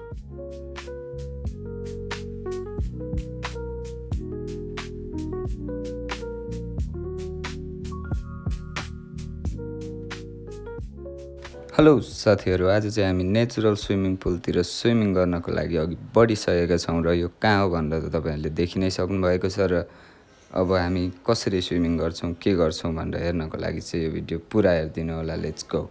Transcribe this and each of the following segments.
Hello साथीहरू, आज चाहिँ हामी नेचुरल स्विमिङ पुलतिर स्विमिङ गर्नको लागि अघि बढिसकेका छौँ र यो कहाँ हो भनेर त तपाईँहरूले देखि नै सक्नुभएको छ। र अब हामी कसरी स्विमिङ गर्छौँ, के गर्छौँ भनेर हेर्नको लागि चाहिँ यो भिडियो पुरा हेरिदिनु होला। Let's go.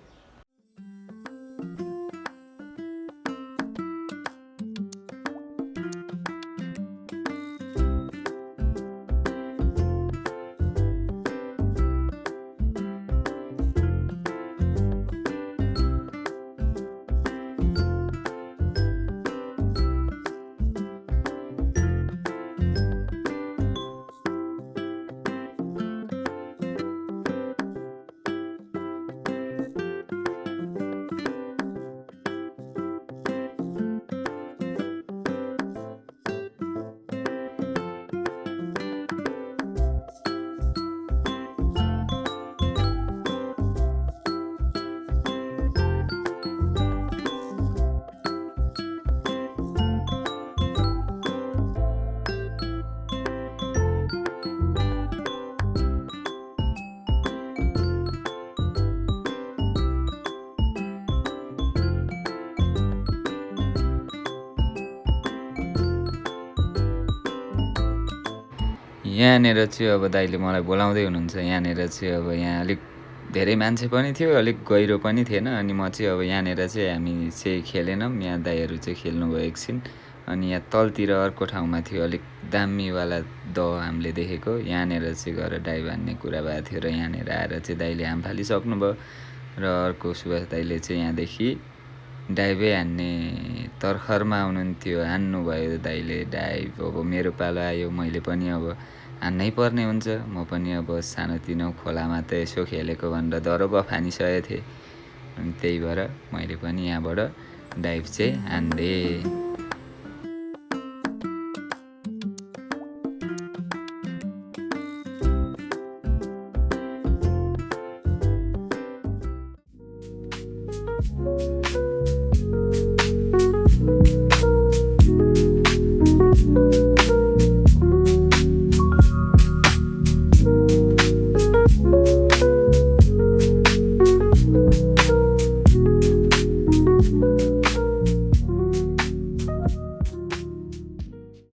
यहाँनिर चाहिँ अब दाइले मलाई बोलाउँदै हुनुहुन्छ। यहाँनिर चाहिँ अब यहाँ अलिक धेरै मान्छे पनि थियो, अलिक गहिरो पनि थिएन। अनि म चाहिँ अब यहाँनिर चाहिँ हामी चाहिँ खेलेनौँ, यहाँ दाइहरू चाहिँ खेल्नुभयो एकछिन। अनि यहाँ तलतिर अर्को ठाउँमा थियो अलिक दामीवाला दह हामीले देखेको, यहाँनिर चाहिँ गएर डाइभ हान्ने कुरा भएको थियो। र यहाँनिर आएर चाहिँ दाइले हाम फालिसक्नुभयो। र अर्को सुभाष दाइले चाहिँ यहाँदेखि डाइभै हान्ने तर्खरमा हुनुहुन्थ्यो, हान्नुभयो दाइले डाइभ। अब मेरो पालो आयो, मैले पनि अब हान्नै पर्ने हुन्छ। म पनि अब सानोतिनो खोलामा त यसो खेलेको भनेर डर गफ हानिसकेको थिएँ। अनि त्यही भएर मैले पनि यहाँबाट डाइभ चाहिँ हान्देँ।